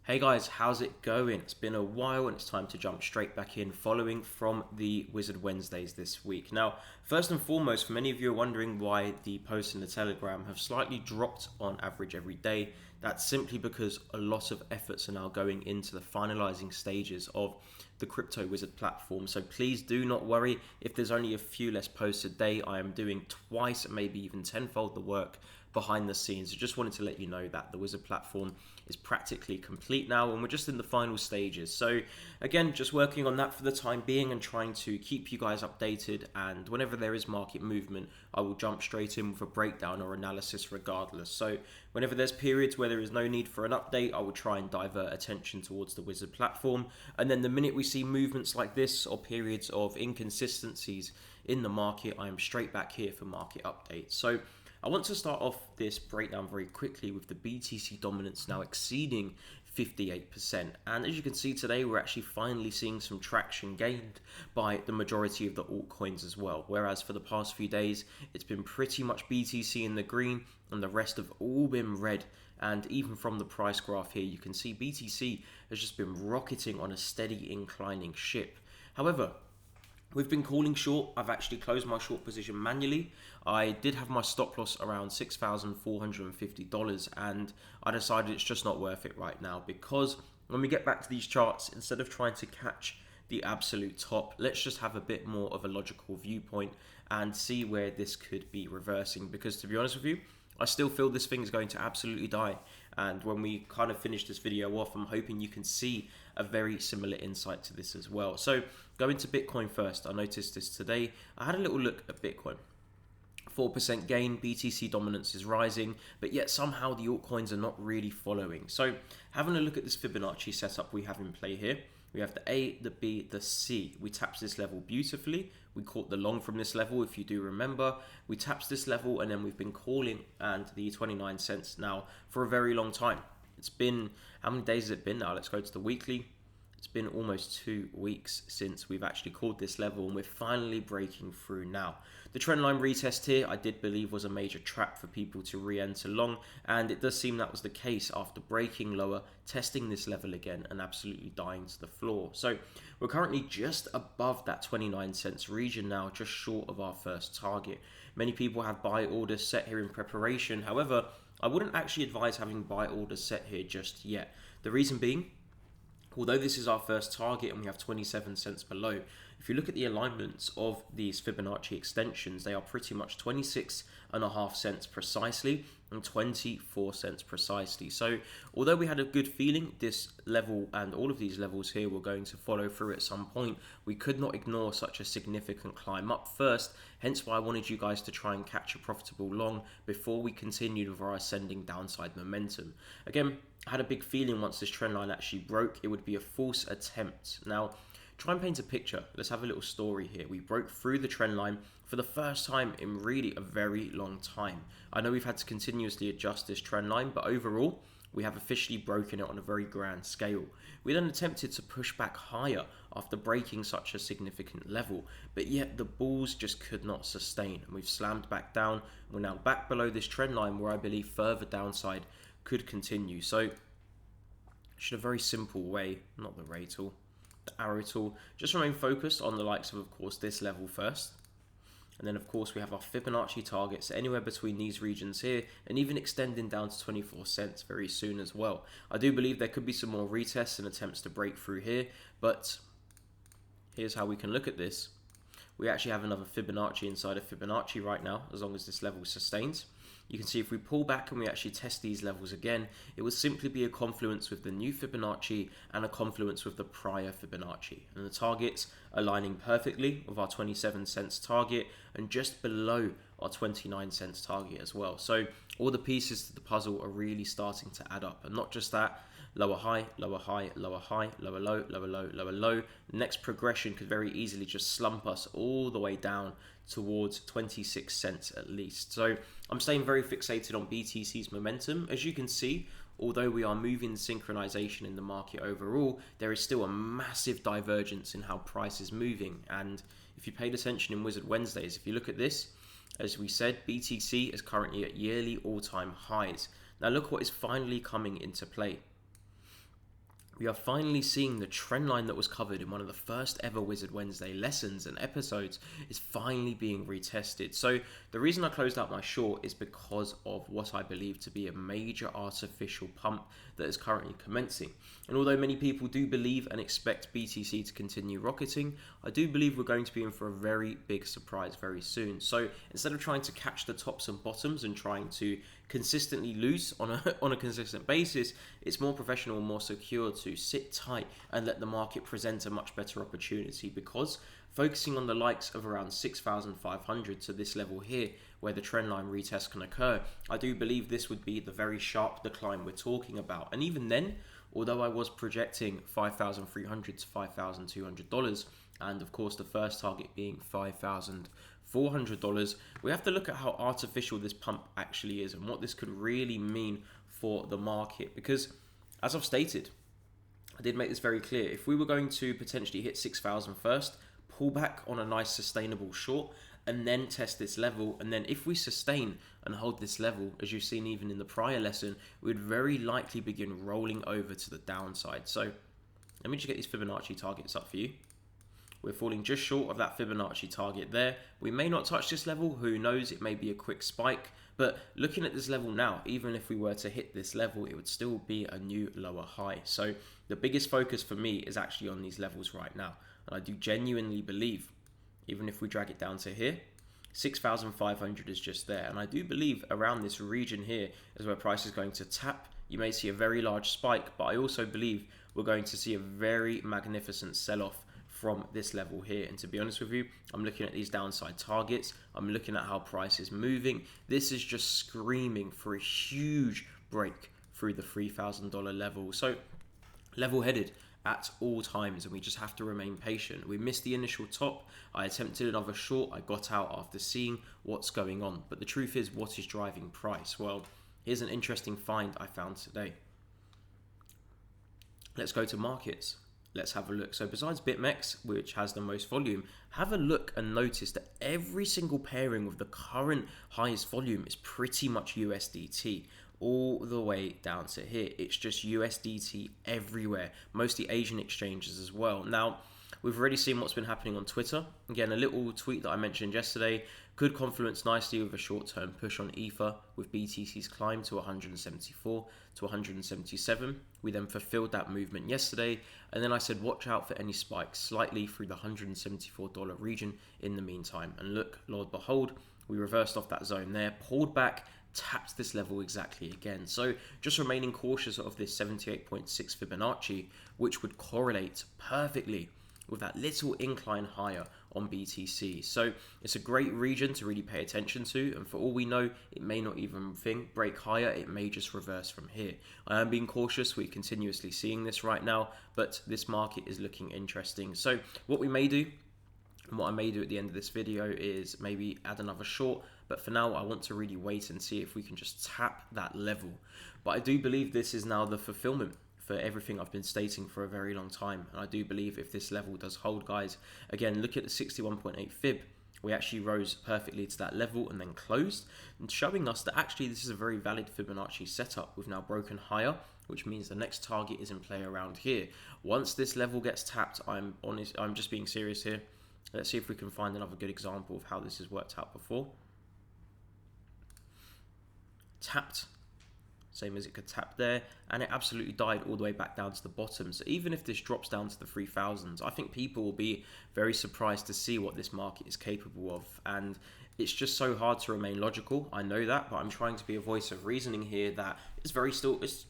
Hey guys, how's it going? It's been a while and it's time to jump straight back in following from the Wizard Wednesdays this week. Now, first and foremost, for many of you are wondering why the posts in the Telegram have slightly dropped on average every day. That's simply because a lot of efforts are now going into the finalizing stages of the CryptoWZRD platform. So please do not worry if there's only a few less posts a day. I am doing twice, maybe even tenfold the work behind the scenes. I just wanted to let you know that the Wizard platform is practically complete now and we're just in the final stages. So again, just working on that for the time being and trying to keep you guys updated, and whenever there is market movement, I will jump straight in with a breakdown or analysis regardless. So whenever there's periods where there is no need for an update, I will try and divert attention towards the Wizard platform, and then the minute we see movements like this or periods of inconsistencies in the market, I am straight back here for market updates. So I want to start off this breakdown very quickly with the BTC dominance now exceeding 58%. And as you can see today, we're actually finally seeing some traction gained by the majority of the altcoins as well. Whereas for the past few days, it's been pretty much BTC in the green and the rest have all been red. And even from the price graph here, you can see BTC has just been rocketing on a steady inclining ship. However, we've been calling short. I've actually closed my short position manually. I did have my stop loss around $6,450 and I decided it's just not worth it right now, because when we get back to these charts, instead of trying to catch the absolute top, let's just have a bit more of a logical viewpoint and see where this could be reversing, because to be honest with you, I still feel this thing is going to absolutely die. And when we kind of finish this video off, I'm hoping you can see a very similar insight to this as well. So going to Bitcoin first, I noticed this today. I had a little look at Bitcoin. 4% gain, BTC dominance is rising, but yet somehow the altcoins are not really following. So having a look at this Fibonacci setup we have in play here, we have the A, the B, the C. We tapped this level beautifully. We caught the long from this level, if you do remember. We tapped this level and then we've been calling and the 29 cents now for a very long time. It's been, how many days has it been now? Let's go to the weekly. It's been almost 2 weeks since we've actually called this level and we're finally breaking through now. The trendline retest here, I did believe, was a major trap for people to re-enter long, and it does seem that was the case after breaking lower, testing this level again and absolutely dying to the floor. So we're currently just above that 29 cents region now, just short of our first target. Many people have buy orders set here in preparation. However, I wouldn't actually advise having buy orders set here just yet. The reason being, although this is our first target and we have 27 cents below, if you look at the alignments of these Fibonacci extensions, they are pretty much 26.5 cents precisely and 24 cents precisely. So although we had a good feeling this level and all of these levels here were going to follow through at some point, we could not ignore such a significant climb up first, hence why I wanted you guys to try and catch a profitable long before we continued with our ascending downside momentum. Again, I had a big feeling once this trend line actually broke, it would be a false attempt. Now, try and paint a picture. Let's have a little story here. We broke through the trend line for the first time in really a very long time. I know we've had to continuously adjust this trend line, but overall, we have officially broken it on a very grand scale. We then attempted to push back higher after breaking such a significant level, but yet the bulls just could not sustain, and we've slammed back down. We're now back below this trend line where I believe further downside could continue. So just a very simple way, not the ray tool, the arrow tool, just remain focused on the likes of course this level first, and then of course we have our Fibonacci targets anywhere between these regions here and even extending down to 24 cents very soon as well. I do believe there could be some more retests and attempts to break through here, but here's how we can look at this. We actually have another Fibonacci inside of Fibonacci right now, as long as this level sustains. You can see if we pull back and we actually test these levels again, it would simply be a confluence with the new Fibonacci and a confluence with the prior Fibonacci. And the targets aligning perfectly with our 27 cents target and just below our 29 cents target as well. So all the pieces to the puzzle are really starting to add up. And not just that, lower high, lower high, lower high, lower low, lower low, lower low. Next progression could very easily just slump us all the way down towards 26 cents at least. So I'm staying very fixated on BTC's momentum. As you can see, although we are moving synchronization in the market overall, there is still a massive divergence in how price is moving. And if you paid attention in Wizard Wednesdays, if you look at this, as we said, BTC is currently at yearly all-time highs. Now look what is finally coming into play. we are finally seeing the trend line that was covered in one of the first ever Wizard Wednesday lessons and episodes is finally being retested. So the reason I closed out my short is because of what I believe to be a major artificial pump that is currently commencing. And although many people do believe and expect BTC to continue rocketing, I do believe we're going to be in for a very big surprise very soon. So instead of trying to catch the tops and bottoms and trying to consistently lose on a consistent basis, it's more professional and more secure to sit tight and let the market present a much better opportunity, because focusing on the likes of around 6,500 to this level here where the trend line retest can occur, I do believe this would be the very sharp decline we're talking about. And even then, although I was projecting $5,300 to $5,200, and of course the first target being $5,400, we have to look at how artificial this pump actually is and what this could really mean for the market. Because as I've stated, I did make this very clear, if we were going to potentially hit 6,000 first, pull back on a nice sustainable short, and then test this level, and then if we sustain and hold this level, as you've seen even in the prior lesson, we would very likely begin rolling over to the downside. So let me just get these Fibonacci targets up for you. We're falling just short of that Fibonacci target there. We may not touch this level, who knows, it may be a quick spike, but looking at this level now, even if we were to hit this level, it would still be a new lower high. So the biggest focus for me is actually on these levels right now. And I do genuinely believe, even if we drag it down to here, 6,500 is just there. And I do believe around this region here is where price is going to tap. You may see a very large spike, but I also believe we're going to see a very magnificent sell-off from this level here. And to be honest with you, I'm looking at these downside targets. I'm looking at how price is moving. This is just screaming for a huge break through the $3,000 level. So level-headed at all times, and we just have to remain patient. We missed the initial top. I attempted another short. I got out after seeing what's going on. But the truth is, what is driving price? Well, here's an interesting find I found today. Let's go to markets. Let's have a look. So besides BitMEX, which has the most volume, have a look and notice that every single pairing with the current highest volume is pretty much USDT. All the way down to here, it's just USDT everywhere, mostly Asian exchanges as well. Now, we've already seen what's been happening on Twitter. Again, a little tweet that I mentioned yesterday could confluence nicely with a short-term push on Ether, with BTC's climb to 174 to 177. We then fulfilled that movement yesterday, and then I said watch out for any spikes slightly through the $174 region in the meantime. And look, Lord behold, we reversed off that zone there, pulled back, tapped this level exactly again. So just remaining cautious of this 78.6 Fibonacci, which would correlate perfectly with that little incline higher on BTC. So it's a great region to really pay attention to, and for all we know, it may not even break higher, it may just reverse from here. I am being cautious, we're continuously seeing this right now, but this market is looking interesting. So what we may do, and what I may do at the end of this video, is maybe add another short, but for now I want to really wait and see if we can just tap that level. But I do believe this is now the fulfillment for everything I've been stating for a very long time, and I do believe if this level does hold, guys, again, look at the 61.8 fib, we actually rose perfectly to that level and then closed, and showing us that actually this is a very valid Fibonacci setup. We've now broken higher, which means the next target is in play around here. Once this level gets tapped, I'm just being serious here. Let's see if we can find another good example of how this has worked out before. Tapped, same as it could tap there, and it absolutely died all the way back down to the bottom. So even if this drops down to the 3,000s, I think people will be very surprised to see what this market is capable of. And it's just so hard to remain logical, I know that, but I'm trying to be a voice of reasoning here that it's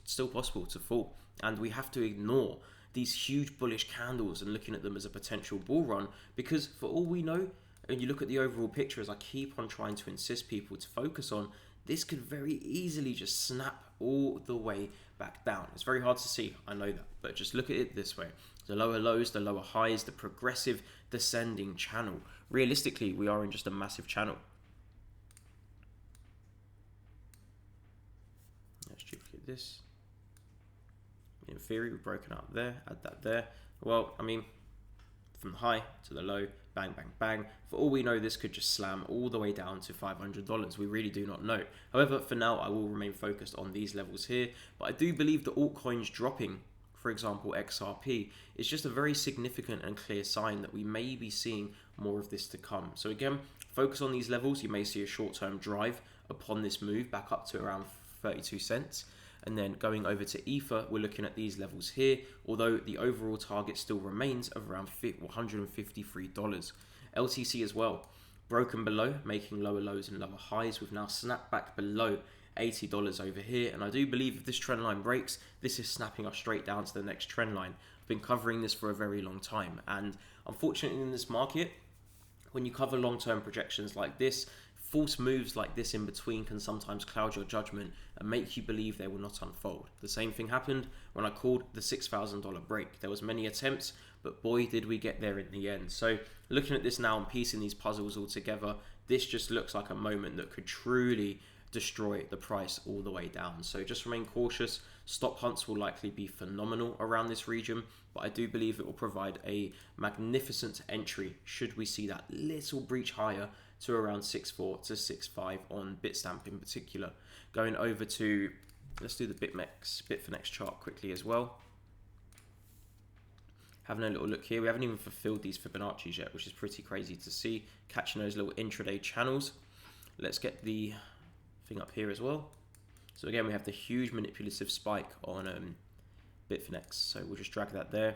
still possible to fall, and we have to ignore these huge bullish candles and looking at them as a potential bull run, because for all we know, and you look at the overall picture, as I keep on trying to insist people to focus on, this could very easily just snap all the way back down. It's very hard to see, I know that, but just look at it this way. The lower lows, the lower highs, the progressive descending channel. Realistically, we are in just a massive channel. Let's duplicate this. In theory, we've broken out there, add that there. Well, I mean, from the high to the low, bang, bang, bang. For all we know, this could just slam all the way down to $500. We really do not know. However, for now, I will remain focused on these levels here. But I do believe the altcoins dropping for example XRP, is just a very significant and clear sign that we may be seeing more of this to come. So again, focus on these levels. You may see a short-term drive upon this move back up to around 32 cents. And then going over to Ether, we're looking at these levels here, although the overall target still remains of around $153. LTC as well, broken below, making lower lows and lower highs. We've now snapped back below $80 over here, and I do believe if this trend line breaks, this is snapping us straight down to the next trend line. I've been covering this for a very long time, and unfortunately in this market, when you cover long-term projections like this, false moves like this in between can sometimes cloud your judgment and make you believe they will not unfold. The same thing happened when I called the $6,000 break. There was many attempts, but boy did we get there in the end. So looking at this now and piecing these puzzles all together, this just looks like a moment that could truly destroy the price all the way down. So just remain cautious. Stop hunts will likely be phenomenal around this region, but I do believe it will provide a magnificent entry should we see that little breach higher to around 6.4 to 6.5 on Bitstamp in particular. Going over to, let's do the Bitfinex chart quickly as well. Having a little look here, we haven't even fulfilled these Fibonacci's yet, which is pretty crazy to see. Catching those little intraday channels. Let's get the thing up here as well. So again, we have the huge manipulative spike on Bitfinex. So we'll just drag that there.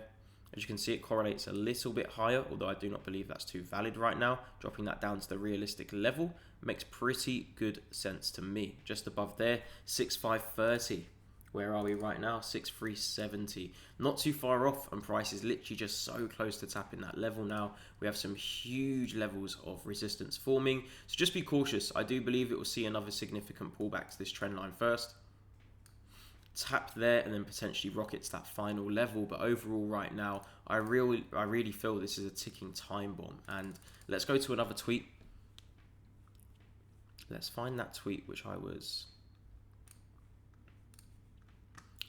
As you can see, it correlates a little bit higher, although I do not believe that's too valid right now. Dropping that down to the realistic level makes pretty good sense to me. Just above there, 6,530. Where are we right now? 6,370. Not too far off, and price is literally just so close to tapping that level now. We have some huge levels of resistance forming, so just be cautious. I do believe it will see another significant pullback to this trend line first. Tap there and then potentially rockets that final level, but overall right now I really feel this is a ticking time bomb. And let's go to another tweet. Let's find that tweet which I was.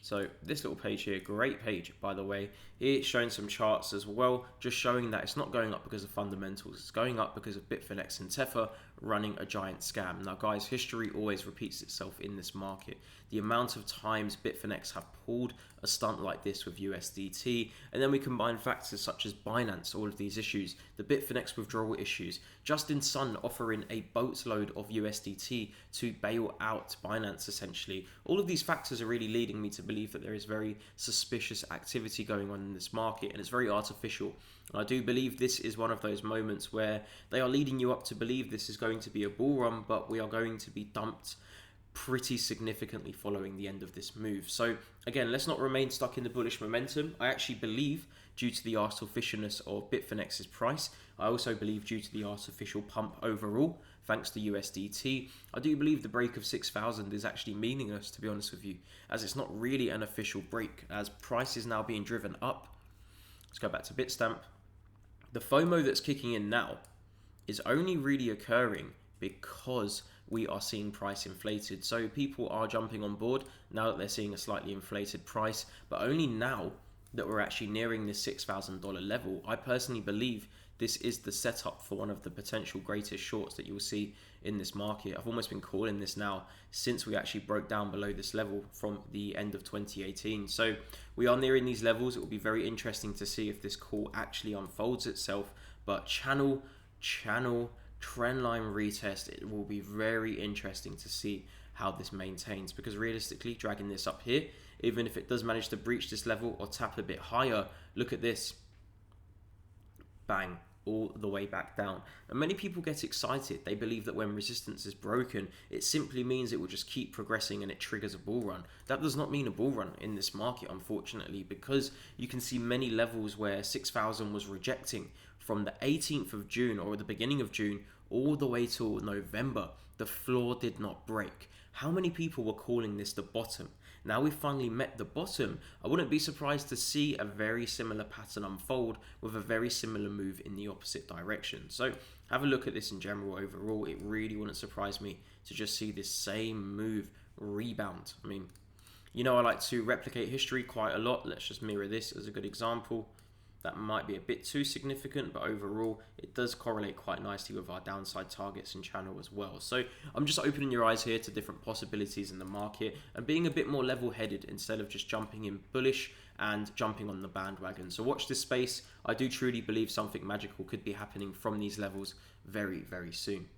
So this little page here, great page by the way, it's showing some charts as well, just showing that it's not going up because of fundamentals, it's going up because of Bitfinex and Tether running a giant scam. Now guys, history always repeats itself in this market. The amount of times Bitfinex have pulled a stunt like this with USDT, and then we combine factors such as Binance, all of these issues, the Bitfinex withdrawal issues, Justin Sun offering a boatload of USDT to bail out Binance essentially. All of these factors are really leading me to believe that there is very suspicious activity going on in this market, and it's very artificial. And I do believe this is one of those moments where they are leading you up to believe this is going to be a bull run, but we are going to be dumped pretty significantly following the end of this move. So again, let's not remain stuck in the bullish momentum. I actually believe due to the artificialness of Bitfinex's price, I also believe due to the artificial pump overall, thanks to USDT, I do believe the break of 6,000 is actually meaningless, to be honest with you, as it's not really an official break, as price is now being driven up. Let's go back to Bitstamp. The FOMO that's kicking in now is only really occurring because we are seeing price inflated. So people are jumping on board now that they're seeing a slightly inflated price, but only now that we're actually nearing this $6,000 level. I personally believe this is the setup for one of the potential greatest shorts that you'll see in this market. I've almost been calling this now since we actually broke down below this level from the end of 2018. So we are nearing these levels. It will be very interesting to see if this call actually unfolds itself, but channel, trend line retest, it will be very interesting to see how this maintains, because realistically dragging this up here, even if it does manage to breach this level or tap a bit higher, look at this, bang, all the way back down. And many people get excited. They believe that when resistance is broken, it simply means it will just keep progressing and it triggers a bull run. That does not mean a bull run in this market, unfortunately, because you can see many levels where 6,000 was rejecting from the 18th of June or the beginning of June all the way till November. The floor did not break. How many people were calling this the bottom? Now we've finally met the bottom. I wouldn't be surprised to see a very similar pattern unfold with a very similar move in the opposite direction. So have a look at this in general overall. It really wouldn't surprise me to just see this same move rebound. I mean, you know, I like to replicate history quite a lot. Let's just mirror this as a good example. that might be a bit too significant, but overall it does correlate quite nicely with our downside targets and channel as well. So I'm just opening your eyes here to different possibilities in the market and being a bit more level-headed instead of just jumping in bullish and jumping on the bandwagon. So watch this space. I do truly believe something magical could be happening from these levels very, very soon.